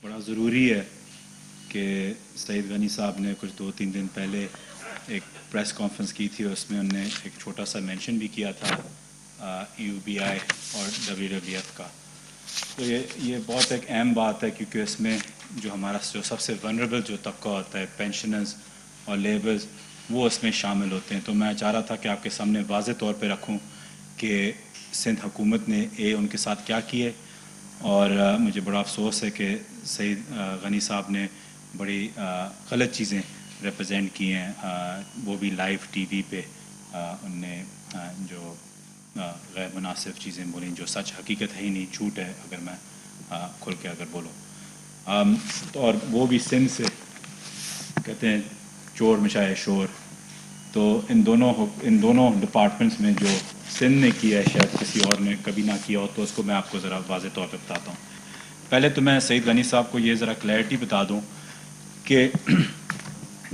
बड़ा ज़रूरी है कि सईद गनी साहब ने कुछ 2-3 दिन पहले एक प्रेस कॉन्फ्रेंस की थी, उसमें उन्होंने एक छोटा सा मेंशन भी किया था यूबीआई और डब्ल्यूडब्ल्यूएफ का। तो ये बहुत एक अहम बात है, क्योंकि इसमें जो हमारा जो सबसे वनरेबल जो तबका होता है, पेंशनर्स और लेबर्स, वो इसमें शामिल होते हैं। तो मैं चाह रहा था कि आपके सामने वाज़े तौर पे रखूं कि सिंध हुकूमत ने उनके साथ क्या किए, और मुझे बड़ा अफसोस है कि सईद गनी साहब ने बड़ी गलत चीज़ें रिप्रेजेंट की हैं, वो भी लाइव टीवी पे उनने जो गैर मुनासिब चीज़ें बोली, जो सच हकीकत है ही नहीं, झूठ है अगर मैं खुल के अगर बोलूँ। तो और वो भी सिंध से, कहते हैं चोर मचाए शोर। तो इन दोनों डिपार्टमेंट्स में जो सिंध ने किया है, शायद किसी और ने कभी ना किया हो, तो उसको मैं आपको ज़रा वाज़े तौर पे बताता हूँ। पहले तो मैं सईद गनी साहब को ये ज़रा क्लैरिटी बता दूँ कि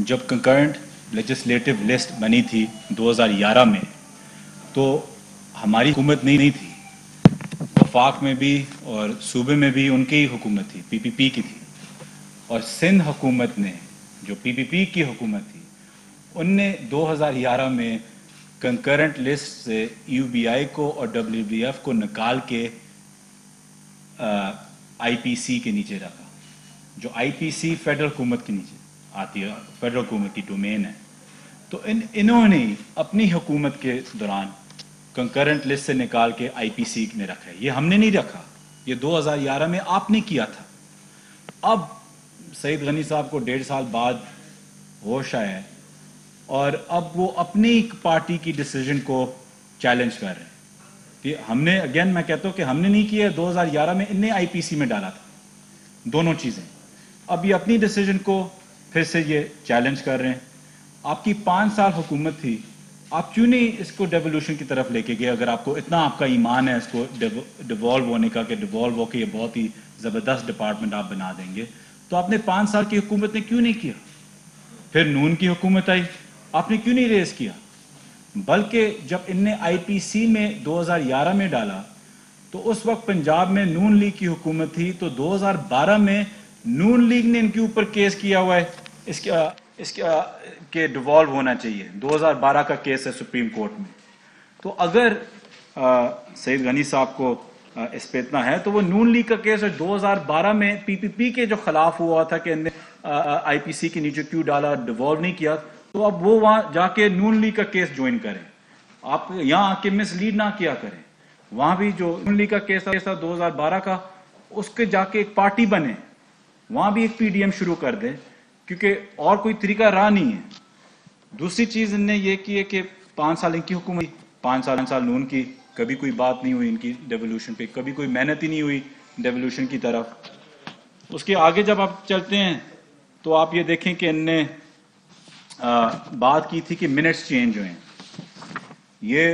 जब कंकरेंट लेजिस्लेटिव लिस्ट बनी थी 2011 में, तो हमारी हुकूमत नहीं थी, वफाक में भी और सूबे में भी उनकी ही हुकूमत थी, पीपीपी की थी। और सिंध हुकूमत ने, जो पीपीपी की हुकूमत थी, उनने 2011 में कंकरेंट लिस्ट से यूबीआई को और डब्ल्यूबीएफ को निकाल के आईपीसी के नीचे रखा, जो आईपीसी फेडरल हुकूमत के नीचे आती है, फेडरल हुकूमत की डोमेन है। तो इन्होंने अपनी हुकूमत के दौरान कंकरेंट लिस्ट से निकाल के आईपीसी में रखा है। ये हमने नहीं रखा, ये 2011 में आपने किया था। अब सईद गनी साहब को 1.5 साल बाद होश आया है, और अब वो अपनी पार्टी की डिसीजन को चैलेंज कर रहे हैं कि हमने, अगेन मैं कहता हूँ कि हमने नहीं किया। 2011 में इनने आईपीसी में डाला था, दोनों चीज़ें। अब ये अपनी डिसीजन को फिर से ये चैलेंज कर रहे हैं। आपकी 5 साल हुकूमत थी, आप क्यों नहीं इसको डेवोल्यूशन की तरफ लेके गए? अगर आपको इतना आपका ईमान है इसको डिवॉल्व होने का, कि डिवॉल्व होकर ये बहुत ही ज़बरदस्त डिपार्टमेंट आप बना देंगे, तो आपने 5 साल की हुकूमत ने क्यों नहीं किया? फिर नून की हुकूमत आई, आपने क्यों नहीं रेस किया? बल्कि जब इनने आईपीसी में 2011 में डाला, तो उस वक्त पंजाब में नून लीग की हुकूमत थी, तो 2012 में नून लीग ने इनके ऊपर केस किया हुआ है इसके के डिवॉल्व होना चाहिए। 2012 का केस है सुप्रीम कोर्ट में। तो अगर सईद गनी साहब को इस पे इतना है, तो वो नून लीग का केस है 2012 में पीपीपी के जो खिलाफ हुआ था कि इनने आईपीसी के नीचे क्यों डाला, डिवॉल्व नहीं किया, तो अब वो वहां जाके नून लीग का केस ज्वाइन करें। आप यहाँ आके मिसलीड ना किया करें। वहां भी जो नून लीग का केस था 2012 का, उसके जाके एक पार्टी बने, वहां भी एक पीडीएम शुरू कर दें, क्योंकि और कोई तरीका राह नहीं है। दूसरी चीज इनने ये की है कि 5 साल इनकी हुकूमत, 5 साल नून की, कभी कोई बात नहीं हुई इनकी डेवोल्यूशन पे, कभी कोई मेहनत ही नहीं हुई डेवोल्यूशन की तरफ। उसके आगे जब आप चलते हैं तो आप ये देखें कि इनने बात की थी कि मिनट्स चेंज हुए। ये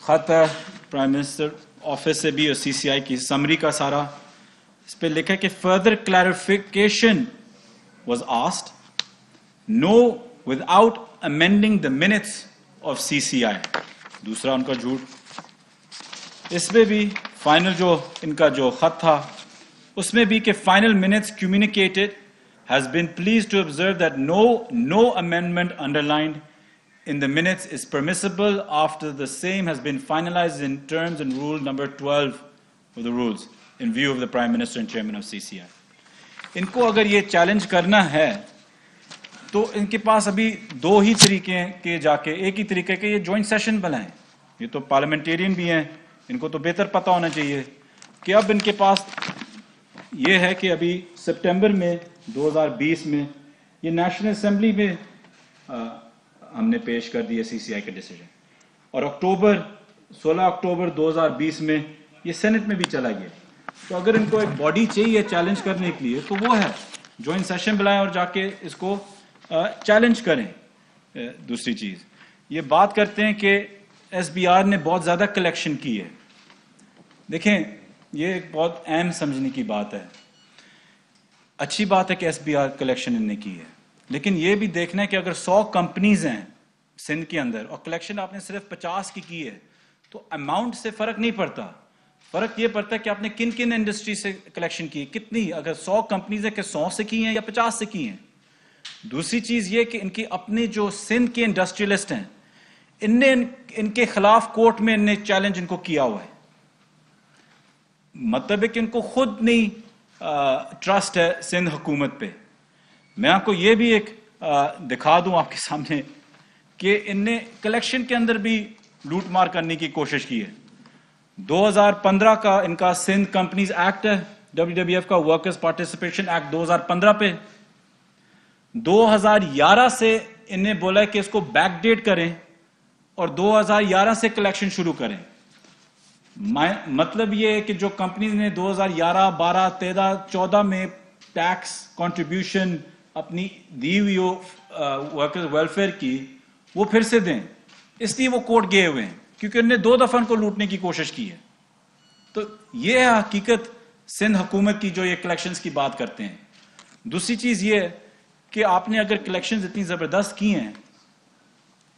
खत है प्राइम मिनिस्टर ऑफिस से भी और सीसीआई की समरी का सारा, इस पे लिखा है कि further clarification was asked, no without amending the minutes of CCI. दूसरा उनका झूठ। इसमें भी फाइनल जो इनका जो खत था, उसमें भी कि final minutes communicated has been pleased to observe that no amendment underlined in the minutes is permissible after the same has been finalized in terms and rule number 12 of the rules in view of the Prime Minister and Chairman of CCI. इनको अगर ये challenge करना है तो इनके पास अभी दो ही तरीके के, जाके एक ही तरीके के ये ज्वाइंट सेशन बुलाएं। ये तो पार्लियामेंटेरियन भी हैं, इनको तो बेहतर पता होना चाहिए कि अब इनके पास ये है कि अभी सितंबर में 2020 में ये नेशनल असेंबली में हमने पेश कर दिया सीसीआई का डिसीजन, और 16 अक्टूबर 2020 में ये सेनेट में भी चला गया। तो अगर इनको एक बॉडी चाहिए चैलेंज करने के लिए, तो वो है ज्वाइंट सेशन बुलाएं और जाके इसको चैलेंज करें। दूसरी चीज ये बात करते हैं कि एसबीआर ने बहुत ज्यादा कलेक्शन की है। देखें, ये एक बहुत अहम समझने की बात है। अच्छी बात है कि एसबीआर कलेक्शन इनने की है, लेकिन ये भी देखना है कि अगर 100 कंपनीज हैं सिंध के अंदर और कलेक्शन आपने सिर्फ 50 की है, तो अमाउंट से फर्क नहीं पड़ता। फर्क ये पड़ता है कि आपने किन किन इंडस्ट्री से कलेक्शन की, कितनी, अगर 100 कंपनीज है कि 100 से की हैं या 50 से की हैं। दूसरी चीज ये कि इनकी अपने जो सिंध के इंडस्ट्रियलिस्ट हैं, इनने इनके खिलाफ कोर्ट में इनने चैलेंज इनको किया हुआ है। मतलब है कि इनको खुद नहीं ट्रस्ट है सिंध हुकूमत पे। मैं आपको ये भी एक दिखा दूं आपके सामने कि इनने कलेक्शन के अंदर भी लूट मार करने की कोशिश की है। 2015 का इनका सिंध कंपनीज एक्ट है, WWF का वर्कर्स पार्टिसिपेशन एक्ट 2015 पे। 2011 से इन्हें बोला है कि इसको बैकडेट करें और 2011 से कलेक्शन शुरू करें। मतलब ये है कि जो कंपनीज ने 2011, 12, 13, 14 में टैक्स कंट्रीब्यूशन अपनी दी हुई वर्कर्स वेलफेयर की, वो फिर से दें। इसलिए वो कोर्ट गए हुए हैं क्योंकि उन्होंने 2 दफा उनको लूटने की कोशिश की है। तो ये है हकीकत सिंध हुकूमत की जो ये कलेक्शंस की बात करते हैं। दूसरी चीज ये कि आपने अगर कलेक्शंस इतनी जबरदस्त की हैं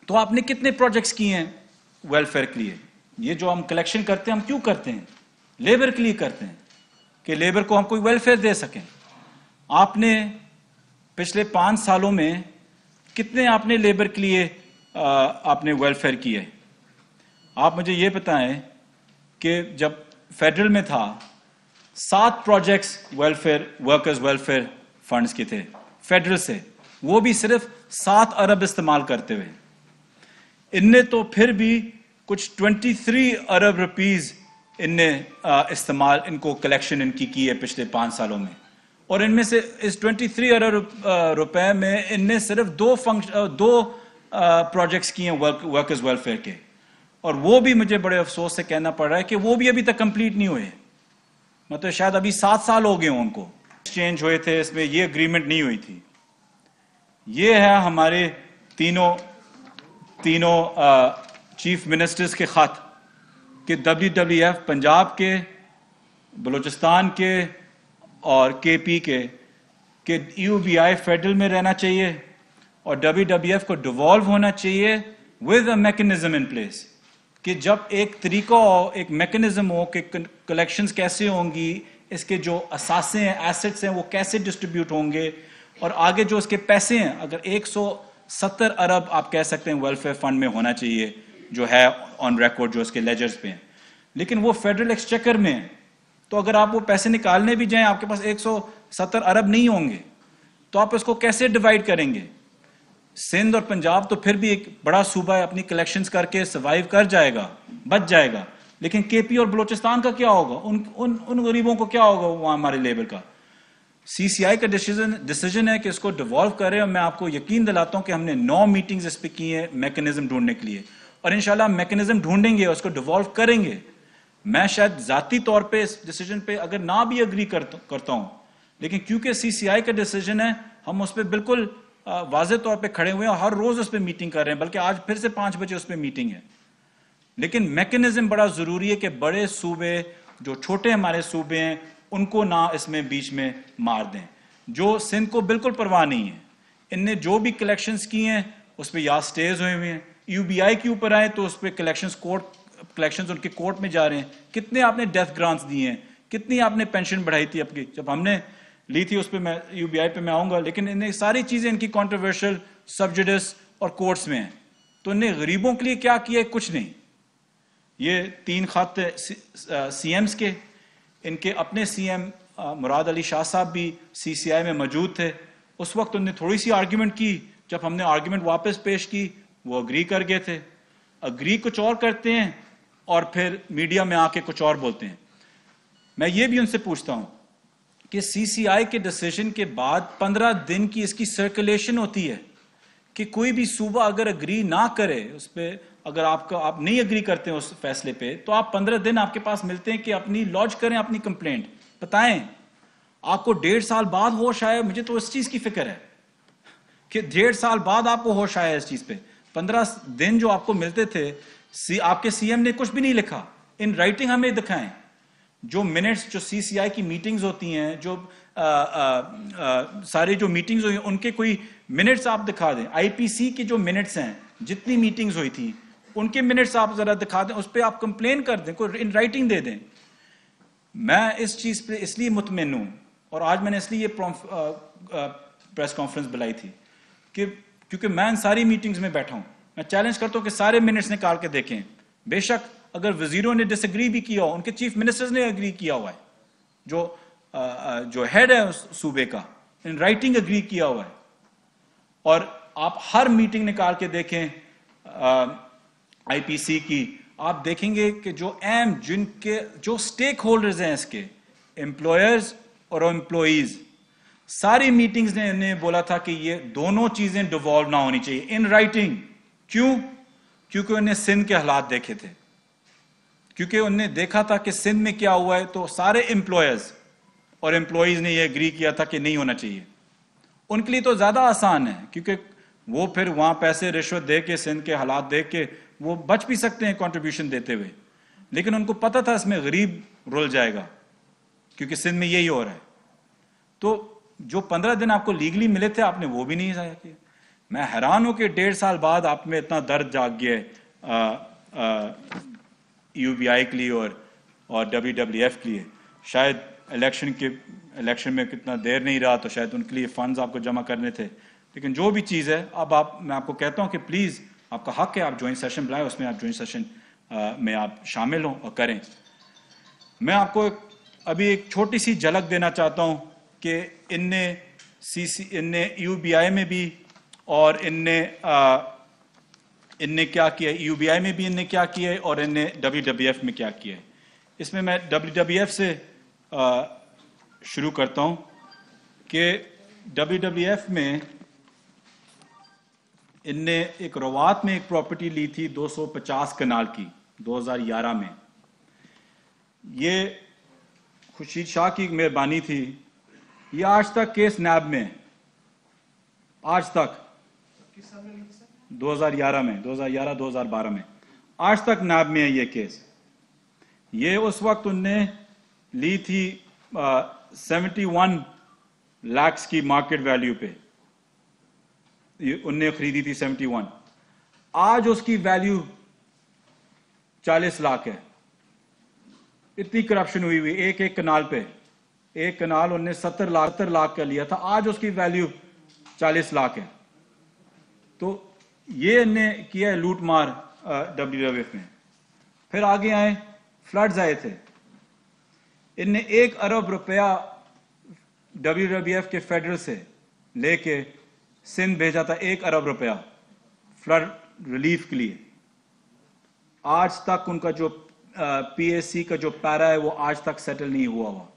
तो आपने कितने प्रोजेक्ट्स किए हैं वेलफेयर के लिए। ये जो हम कलेक्शन करते हैं हम क्यों करते हैं? लेबर के लिए करते हैं कि लेबर को हम कोई वेलफेयर दे सकें। आपने पिछले 5 सालों में कितने आपने लेबर के लिए आपने वेलफेयर किए? आप मुझे ये बताएं कि जब फेडरल में था 7 projects welfare workers welfare funds के थे फेडरल से, वो भी सिर्फ 7 अरब इस्तेमाल करते हुए। इनने तो फिर भी कुछ 23 अरब रुपीस इनने इस्तेमाल इनको कलेक्शन इनकी की है पिछले 5 सालों में। और इनमें से इस 23 अरब रुपए में इनने सिर्फ 2 प्रोजेक्ट्स किए हैं वर्कर्स वेलफेयर के, और वो भी मुझे बड़े अफसोस से कहना पड़ रहा है कि वो भी अभी तक कंप्लीट नहीं हुए। मतलब शायद अभी 7 साल हो गए हों उनको। एक्सचेंज हुए थे, इसमें ये एग्रीमेंट नहीं हुई थी। ये है हमारे तीनों चीफ मिनिस्टर्स के खत कि WWF पंजाब के, बलूचिस्तान के और KP के UBI फेडरल में रहना चाहिए और WWF को डिवॉल्व होना चाहिए with a mechanism in place, कि जब एक तरीका हो, एक मैकेनिज्म हो कि कलेक्शंस कैसे होंगी, इसके जो असासे हैं, एसेट्स हैं, वो कैसे डिस्ट्रीब्यूट होंगे, और आगे जो इसके पैसे हैं, अगर 170 अरब आप कह सकते हैं वेलफेयर फंड में होना चाहिए, जो है ऑन रिकॉर्ड, जो इसके लेजर्स पे हैं, लेकिन वो फेडरल एक्सचेकर में है। तो अगर आप वो पैसे निकालने भी जाएं, आपके पास 170 अरब नहीं होंगे, तो आप इसको कैसे डिवाइड करेंगे? सिंध और पंजाब तो फिर भी एक बड़ा सूबा है, अपनी कलेक्शंस करके सर्वाइव कर जाएगा, बच जाएगा, लेकिन KP और बलूचिस्तान का क्या होगा? उन गरीबों को क्या होगा वहां हमारे लेबर का? CCI का डिसीजन है कि इसको डिवॉल्व करें, और मैं आपको यकीन दिलाता हूं कि हमने 9 मीटिंग्स इस पे की हैं मैकेनिज्म ढूंढने के लिए, और इंशाल्लाह मैकेनिज्म ढूंढेंगे और उसको डिवॉल्व करेंगे। मैं शायद जाती तौर पे इस डिसीजन पे अगर ना भी अग्री करता हूं, लेकिन क्योंकि CCI का डिसीजन है, हम उस पर बिल्कुल वाज़ेह तौर पे खड़े हुए हैं, हर रोज उस पर मीटिंग कर रहे हैं, बल्कि आज फिर से 5 बजे उस पर मीटिंग है। लेकिन मैकेनिज्म बड़ा जरूरी है कि बड़े सूबे, जो छोटे हमारे सूबे हैं, उनको ना इसमें बीच में मार दें। जो सिंध को बिल्कुल परवाह नहीं है, इनने जो भी कलेक्शंस की हैं उस पर या स्टेज हुए हुए हैं, UBI के ऊपर आए तो उस पर कलेक्शंस उनके कोर्ट में जा रहे हैं। कितने आपने डेथ ग्रांट्स दिए हैं, कितनी आपने पेंशन बढ़ाई थी आपकी, जब हमने ली थी उस पर मैं UBI पे मैं आऊंगा, लेकिन इन्हें सारी चीजें इनकी कॉन्ट्रोवर्शियल, सब्जुडिस और कोर्ट्स में हैं। तो इन्हें गरीबों के लिए क्या किया है? कुछ नहीं। ये 3 खत CMs के, इनके अपने CM मुराद अली शाह साहब भी CCI में मौजूद थे। उस वक्त उन्होंने थोड़ी सी आर्ग्यूमेंट की, जब हमने आर्ग्यूमेंट वापस पेश की वो अग्री कर गए थे। अग्री कुछ और करते हैं और फिर मीडिया में आके कुछ और बोलते हैं। मैं ये भी उनसे पूछता हूं कि CCI के डिसीजन के बाद 15 दिन की इसकी सर्कुलेशन होती है कि कोई भी सूबा अगर अग्री ना करे उस पर, अगर आप नहीं अग्री करते हैं उस फैसले पे, तो आप 15 दिन आपके पास मिलते हैं कि अपनी लॉन्च करें अपनी कंप्लेंट, बताएं। आपको 1.5 साल बाद होश आए, मुझे तो इस चीज की फिक्र है कि 1.5 साल बाद आपको होश आया इस चीज पे। 15 दिन जो आपको मिलते थे, आपके CM ने कुछ भी नहीं लिखा, इन राइटिंग हमें दिखाएं। जो मिनट्स, जो CCI की मीटिंग्स होती हैं, जो सारी जो मीटिंग्स हुई, उनके कोई मिनट्स आप दिखा दें। IPC की जो मिनट्स हैं, जितनी मीटिंग्स हुई थी, उनके मिनट्स आप जरा दिखा दें, उस पर आप कंप्लेन कर दें, कोई इन राइटिंग दे दें मैं इस चीज़ पे इसलिए मुतमिन हूँ, और आज मैंने इसलिए ये प्रेस कॉन्फ्रेंस बुलाई थी कि क्योंकि मैं इन सारी मीटिंग्स में बैठा हूँ। मैं चैलेंज करता हूँ कि सारे मिनट्स निकाल के देखें। बेशक अगर वजीरों ने डिसएग्री भी किया हो, उनके चीफ मिनिस्टर्स ने एग्री किया हुआ है, जो हेड है उस सूबे का, इन राइटिंग एग्री किया हुआ है। और आप हर मीटिंग निकाल के देखें आईपीसी की, आप देखेंगे कि जो स्टेक होल्डर्स हैं इसके, एम्प्लॉयर्स और एम्प्लॉइज, सारी मीटिंग्स ने इन्हें बोला था कि ये दोनों चीजें डिवॉल्व ना होनी चाहिए इन राइटिंग। क्यों? क्योंकि उन्हें सिंध के हालात देखे थे, क्योंकि उन्हें देखा था कि सिंध में क्या हुआ है, तो सारे एम्प्लॉयर्स और एम्प्लॉइज ने यह एग्री किया था कि नहीं होना चाहिए। उनके लिए तो ज्यादा आसान है, क्योंकि वो फिर वहां पैसे रिश्वत दे के, सिंध के हालात देख के वो बच भी सकते हैं कंट्रीब्यूशन देते हुए, लेकिन उनको पता था इसमें गरीब रुल जाएगा, क्योंकि सिंध में यही हो रहा है। तो जो 15 दिन आपको लीगली मिले थे, आपने वो भी नहीं जाया किया। मैं हैरान हूं कि 1.5 साल बाद आप में इतना दर्द जाग गया है यूबीआई के लिए और WWF के लिए। शायद इलेक्शन में कितना देर नहीं रहा, तो शायद उनके लिए फंड्स आपको जमा करने थे। लेकिन जो भी चीज़ है, अब मैं आपको कहता हूं कि प्लीज़, आपका हक है, आप ज्वाइंट सेशन बुलाएं, उसमें आप ज्वाइंट सेशन में आप शामिल हों और करें। मैं आपको अभी एक छोटी सी झलक देना चाहता हूं कि इनने यूबीआई में भी, और इनने क्या किया, यूबीआई में भी इनने क्या किया है, और इनने WWF में क्या किया है। इसमें मैं WWF से शुरू करता हूं कि WWF में इनने एक रवात में एक प्रॉपर्टी ली थी 250 कनाल की 2011 में। ये खुर्शीद शाह की मेहरबानी थी। ये आज तक केस नैब में है, आज तक 2011-2012 में आज तक नैब में है ये केस। ये उस वक्त उनने ली थी 71 लाख की मार्केट वैल्यू पे, उनने खरीदी थी 71। आज उसकी वैल्यू 40 लाख है। इतनी करप्शन हुई हुई एक कनाल पे। एक कनाल उनने 70 लाख का लिया था, आज उसकी वैल्यू 40 लाख है। तो ये इनने किया है लूट मार WWF में। फिर आगे आए, फ्लड्स आए थे, इनने 1 अरब रुपया WWF के फेडरल से लेके सिंध भेजा था, 1 अरब रुपया फ्लड रिलीफ के लिए। आज तक उनका जो PAC का जो पैरा है, वो आज तक सेटल नहीं हुआ।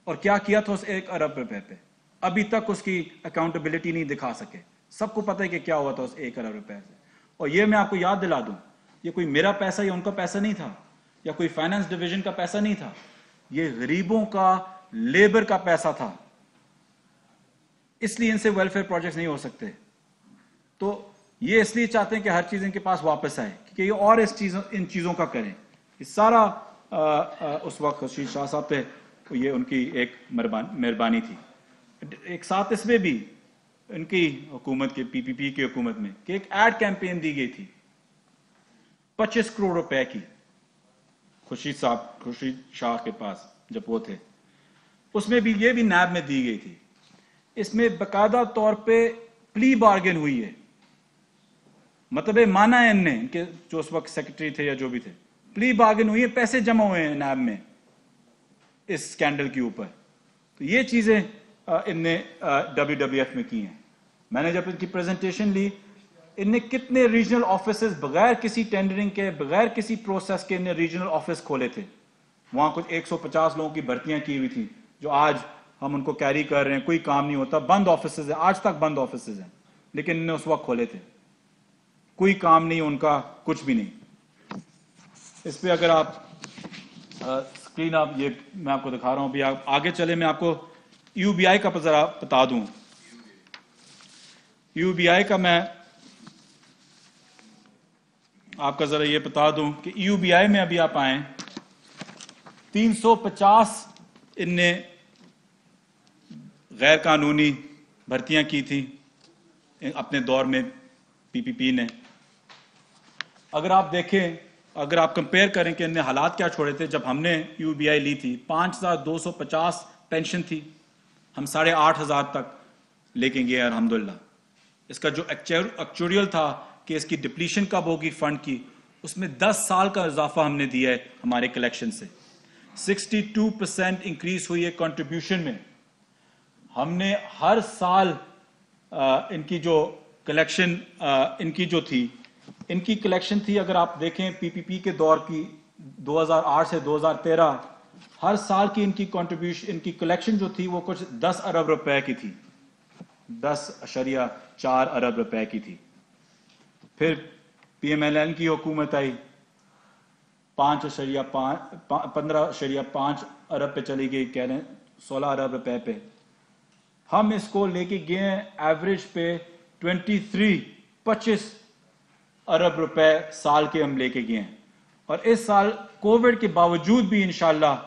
और क्या किया था उस 1 अरब रुपए पे? अभी तक उसकी अकाउंटेबिलिटी नहीं दिखा सके। सबको पता है कि क्या हुआ था उस 1 अरब रुपए से। और ये मैं आपको याद दिला दूं, ये कोई मेरा पैसा या उनका पैसा नहीं था, या कोई फाइनेंस डिवीजन का पैसा नहीं था। ये गरीबों का, लेबर का पैसा था। इसलिए इनसे वेलफेयर प्रोजेक्ट्स नहीं हो सकते। तो ये इसलिए चाहते हैं कि हर चीज इनके पास वापस आए, कि ये और इन चीजों का करें। ये सारा उस वक्त खुर्शीद शाह साहब पे ये उनकी एक मेहरबानी थी। एक साथ इसमें भी इनकी हुकूमत के, PPP की हुकूमत में, कि एक एड कैंपेन दी गई थी 25 करोड़ रुपए की खुर्शीद शाह के पास जब वो थे। उसमें भी ये भी नैब में दी गई थी। इसमें बाकायदा तौर पे प्ली बार्गेन हुई है, मतलब ये माना है इनने, इनके जो उस वक्त सेक्रेटरी थे या जो भी थे, प्ली बार्गेन हुई है, पैसे जमा हुए हैं नैब में इस स्कैंडल के ऊपर। तो ये चीजें इनने WWF में की हैं। मैंने जब इनकी प्रेजेंटेशन ली, इनने कितने रीजनल ऑफिसेज बगैर किसी टेंडरिंग के, बगैर किसी प्रोसेस के, इनने रीजनल ऑफिस खोले थे। वहां कुछ 150 लोगों की भर्तियां की हुई थी, जो आज हम उनको कैरी कर रहे हैं, कोई काम नहीं होता, बंद ऑफिसेज है, आज तक बंद ऑफिसेज हैं। लेकिन इन्होंने उस वक्त खोले थे, कोई काम नहीं उनका, कुछ भी नहीं। इस पे अगर आप स्क्रीन, आप ये मैं आपको दिखा रहा हूं, अभी आप आगे चले, मैं आपको यूबीआई का जरा बता दूं। यूबीआई का मैं आपका जरा ये बता दूं कि यूबीआई में अभी आप आए 350 इनने गैर कानूनी भर्तियां की थी अपने दौर में PPP ने। अगर आप देखें अगर आप कंपेयर करें कि इनने हालात क्या छोड़े थे जब हमने यूबीआई ली थी, 5,250 पेंशन थी, हम 8,500 तक लेके गए अल्हम्दुलिल्लाह। इसका जो एक्चुरियल था कि इसकी डिप्लीशन कब होगी फंड की, उसमें 10 साल का इजाफा हमने दिया है हमारे कलेक्शन से। 62% इंक्रीज हुई है कंट्रीब्यूशन में। हमने हर साल इनकी जो कलेक्शन इनकी जो थी, इनकी कलेक्शन थी, अगर आप देखें पीपीपी के दौर की 2008 से 2013, हर साल की इनकी कंट्रीब्यूशन, इनकी कलेक्शन जो थी वो कुछ 10 अरब रुपए की थी, 10.4 अरब रुपए की थी। फिर पीएमएलएन की हुकूमत आई, 15.5 अरब पे चली गई, कह रहे हैं 16 अरब रुपए पे। हम इसको लेके गए हैं एवरेज पे 25 अरब रुपए साल के हम लेके गए हैं, और इस साल कोविड के बावजूद भी इंशाल्लाह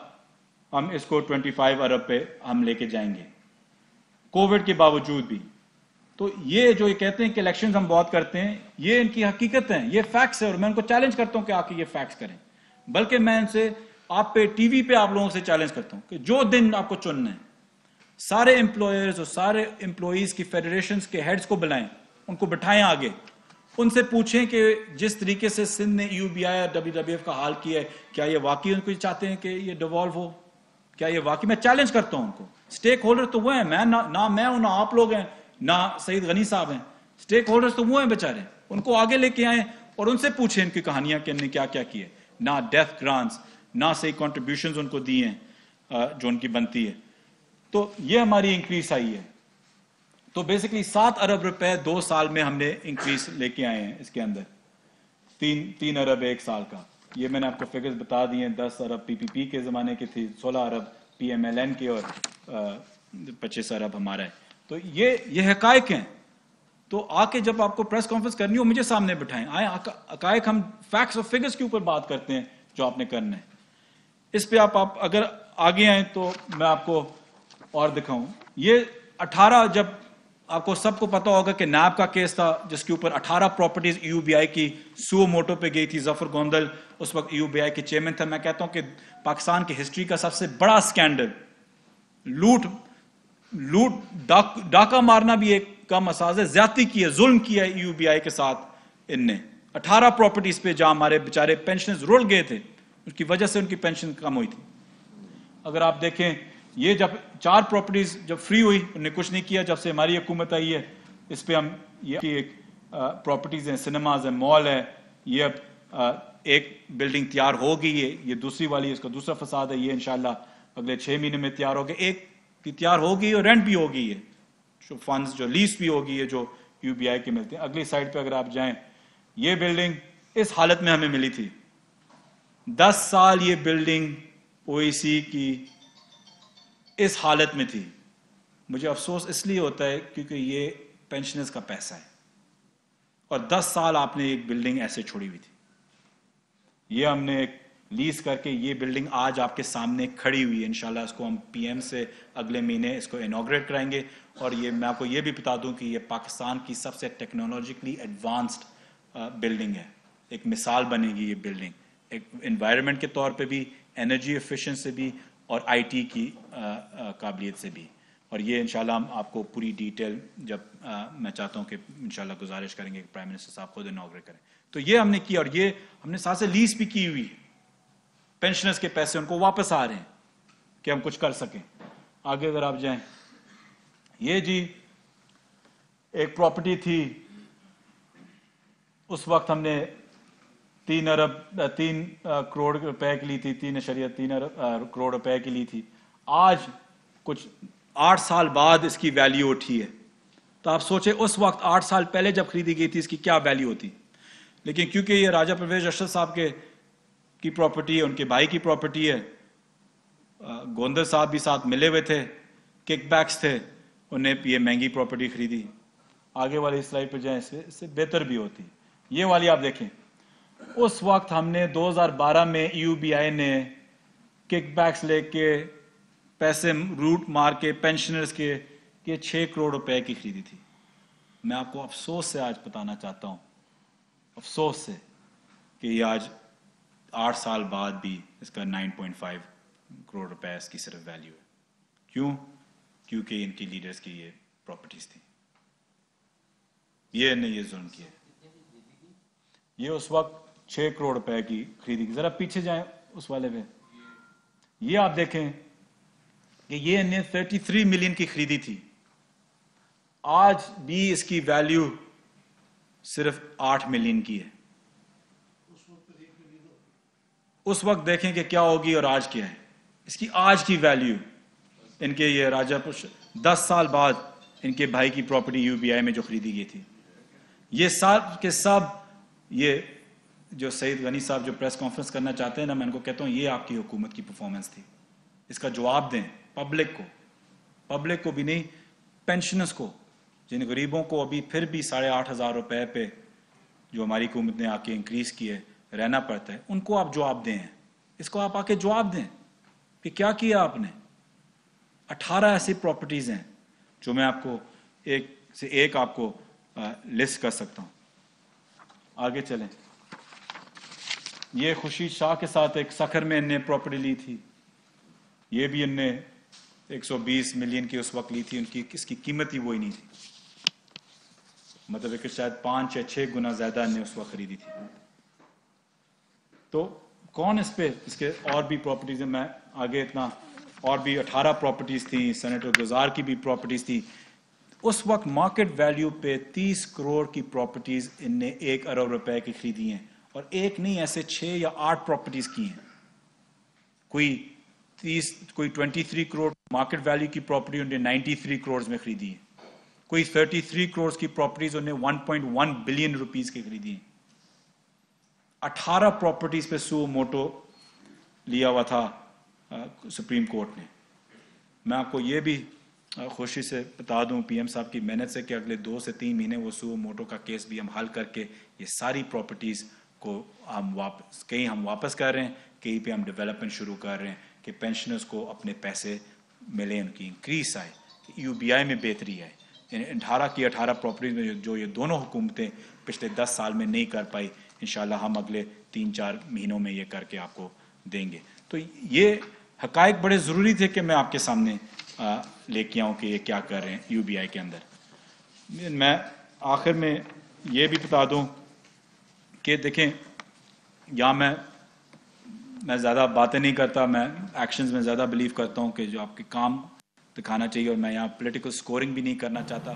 हम इसको 25 अरब पे हम लेके जाएंगे, कोविड के बावजूद भी। तो ये जो ये कहते हैं कि इलेक्शंस हम बहुत करते हैं, ये इनकी हकीकत है, ये फैक्ट्स है, और मैं उनको चैलेंज करता हूं कि आके ये फैक्ट्स करें। बल्कि मैं इनसे आप पे टीवी पे आप लोगों से चैलेंज करता हूं कि जो दिन आपको चुनना है, सारे एम्प्लॉयर्स और सारे एम्प्लॉयज की फेडरेशंस के हेड्स को बुलाएं, उनको बिठाएं आगे, उनसे पूछें कि जिस तरीके से सिंध ने यूबीआई और डब्ल्यूडब्ल्यूएफ का हाल किया है, क्या ये वाकई उनको चाहते हैं कि ये डिवॉल्व हो? क्या ये वाकई? मैं चैलेंज करता हूं उनको। स्टेक होल्डर तो वो हैं, मैं ना मैं हूं, ना आप लोग हैं, ना सईद गनी साहब हैं। स्टेक होल्डर्स तो वो हैं बेचारे, उनको आगे लेके आए और उनसे पूछें इनकी कहानियां कि इनने क्या क्या किए। ना डेथ ग्रांट्स, ना सही कॉन्ट्रीब्यूशन उनको दी हैं जो उनकी बनती है। तो ये हमारी इंक्रीज आई है। तो बेसिकली 7 अरब रुपए 2 साल में हमने इंक्रीज लेके आए हैं। इसके अंदर 3 अरब 1 साल का, ये मैंने आपको फिगर्स बता दिए हैं। 10 अरब पीपीपी के ज़माने की थी, 16 अरब पीएमएलएन के, और 25 अरब हमारा है। तो ये हकायक हैं। तो आके जब आपको प्रेस कॉन्फ्रेंस करनी हो, मुझे सामने बिठाएं, आए हकायक, हम फैक्ट्स और फिगर्स के ऊपर बात करते हैं जो आपने करना है। इस पे आप अगर आगे आए तो मैं आपको और दिखाऊं। ये 18, जब आपको सबको पता होगा कि नैब का केस था जिसके ऊपर 18 प्रॉपर्टीज यूबीआई की सुओ मोटो पे गई थी। जफर गोंदल उस वक्त यूबीआई के चेयरमैन था। मैं कहता हूं कि पाकिस्तान की हिस्ट्री का सबसे बड़ा स्कैंडल, लूट डाका मारना भी एक कम असाज है, ज्यादती की है, जुल्म किया है यूबीआई के साथ इनने। 18 प्रॉपर्टीज पे जहां हमारे बेचारे पेंशनर्स रुल गए थे, उसकी वजह से उनकी पेंशन कम हुई थी। अगर आप देखें, ये जब 4 प्रॉपर्टीज जब फ्री हुई, उन्होंने कुछ नहीं किया। जब से हमारी हुकूमत आई है, इस पे हम ये एक प्रॉपर्टीज हैं, सिनेमाज है, मॉल है, ये अब एक बिल्डिंग तैयार हो गई है, ये दूसरी वाली, इसका दूसरा फसाद है, ये इंशाल्लाह अगले 6 महीने में तैयार हो गए। एक की तैयार हो गई और रेंट भी हो गई है, जो फंड्स जो लीज भी हो गई है जो यूबीआई के मिलते हैं। अगली साइड पे अगर आप जाएं, ये बिल्डिंग इस हालत में हमें मिली थी। 10 साल ये बिल्डिंग ओईसी की इस हालत में थी। मुझे अफसोस इसलिए होता है क्योंकि ये पेंशनर्स का पैसा है, और 10 साल आपने एक बिल्डिंग ऐसे छोड़ी हुई थी। ये हमने लीज करके ये बिल्डिंग आज आपके सामने खड़ी हुई है। इंशाल्लाह इसको हम पीएम से अगले महीने इसको इनॉग्रेट कराएंगे। और ये मैं आपको ये भी बता दूं कि ये पाकिस्तान की सबसे टेक्नोलॉजिकली एडवांस्ड बिल्डिंग है। एक मिसाल बनेगी ये बिल्डिंग, एक एनवायरनमेंट के तौर पे भी, एनर्जी एफिशिएंसी से भी, और आईटी की काबिलियत से भी। और ये इंशाल्लाह हम आपको पूरी डिटेल जब मैं चाहता हूं कि इंशाल्लाह गुजारिश करेंगे कि प्राइम मिनिस्टर साहब खुद इनॉग्रेट करें। तो ये हमने किया, और ये हमने साथ से लीज भी की हुई है। पेंशनर्स के पैसे उनको वापस आ रहे हैं कि हम कुछ कर सकें। आगे अगर आप जाएं, ये जी एक प्रॉपर्टी थी, उस वक्त हमने 3 करोड़ रुपए की ली थी, 3.3 करोड़ रुपए की ली थी। आज कुछ 8 साल बाद इसकी वैल्यू उठी है। तो आप सोचे उस वक्त 8 साल पहले जब खरीदी गई थी इसकी क्या वैल्यू होती। लेकिन क्योंकि ये राजा परवेज अशरफ साहब की प्रॉपर्टी है, उनके भाई की प्रॉपर्टी है, गोंदल साहब भी साथ मिले हुए थे, किकबैक्स थे, उन्हें ये महंगी प्रॉपर्टी खरीदी। आगे वाली स्लाइड पर जाएं, इससे बेहतर भी होती। ये वाली आप देखें, उस वक्त हमने 2012 में यूबीआई ने किकबैक्स लेके पैसे रूट मार के पेंशनर्स के 6 करोड़ रुपए की खरीदी थी। मैं आपको अफसोस से आज बताना चाहता हूं, अफसोस से, कि ये आज 8 साल बाद भी इसका 9.5 करोड़ रुपए इसकी सिर्फ वैल्यू है। क्यों? क्योंकि इनकी लीडर्स की ये प्रॉपर्टीज थी, ये ने ये जुल्म किया। ये उस वक्त 6 करोड़ रुपए की खरीदी। जरा पीछे जाएं उस वाले पे, ये आप देखें कि ये इन्हें 33 मिलियन की खरीदी थी, आज भी इसकी वैल्यू सिर्फ 8 मिलियन की है। उस वक्त देखें कि क्या होगी और आज क्या है इसकी आज की वैल्यू। इनके ये राजापुर 10 साल बाद इनके भाई की प्रॉपर्टी यूबीआई में जो खरीदी गई थी, ये सब के सब, ये जो सईद गनी साहब जो प्रेस कॉन्फ्रेंस करना चाहते हैं ना, मैं उनको कहता हूं ये आपकी हुकूमत की परफॉर्मेंस थी। इसका जवाब दें पब्लिक को भी नहीं, पेंशनर्स को, जिन गरीबों को अभी फिर भी 8,500 रुपए पे जो हमारी हुकूमत ने आके इंक्रीज किए रहना पड़ता है, उनको आप जवाब दें। इसको आप आके जवाब दें कि क्या किया आपने। 18 ऐसी प्रॉपर्टीज हैं जो मैं आपको एक से एक आपको लिस्ट कर सकता हूं। आगे चलें। ये खुर्शीद शाह के साथ एक सखर में इनने प्रॉपर्टी ली थी, ये भी इनने 120 मिलियन की उस वक्त ली थी। उनकी इसकी कीमत ही वही नहीं थी, मतलब कि शायद 5 या 6 गुना ज्यादा इनने उस वक्त खरीदी थी। तो कौन इस पे, इसके और भी प्रॉपर्टीज है, मैं आगे इतना, और भी 18 प्रॉपर्टीज थी, सेनेटर गुजार की भी प्रॉपर्टीज थी। उस वक्त मार्केट वैल्यू पे 30 करोड़ की प्रॉपर्टीज इनने 1 अरब रुपए की खरीदी हैं, और एक नहीं, ऐसे 6 या 8 प्रॉपर्टीज की हैं। कोई 23 करोड़ मार्केट वैल्यू की प्रॉपर्टी उन्होंने 93 करोड़ में खरीदी है। कोई 33 करोड़ की प्रॉपर्टीज उन्होंने 1.1 बिलियन रुपीस की खरीदी है। 18 प्रॉपर्टीज पे सू मोटो लिया हुआ था सुप्रीम कोर्ट ने। मैं आपको ये भी खुशी से बता दूं पीएम साहब की मेहनत से कि अगले 2 से 3 महीने वो सू मोटो का केस भी हम हल करके ये सारी प्रॉपर्टीज को हम वापस, कहीं हम वापस कर रहे हैं, कहीं पे हम डेवलपमेंट शुरू कर रहे हैं कि पेंशनर्स को अपने पैसे मिले, उनकी इंक्रीज आए, यूबीआई में बेहतरी आए। 18 की 18 प्रॉपर्टीज में जो ये दोनों हुकूमतें पिछले 10 साल में नहीं कर पाई, इंशाल्लाह हम अगले 3-4 महीनों में ये करके आपको देंगे। तो ये हकायक बड़े ज़रूरी थे कि मैं आपके सामने लेके आऊँ कि ये क्या कर रहे हैं यूबीआई के अंदर। मैं आखिर में ये भी बता दूँ कि देखें, यहाँ मैं ज़्यादा बातें नहीं करता, मैं एक्शंस में ज़्यादा बिलीव करता हूँ कि जो आपके काम दिखाना चाहिए, और मैं यहाँ पॉलिटिकल स्कोरिंग भी नहीं करना चाहता।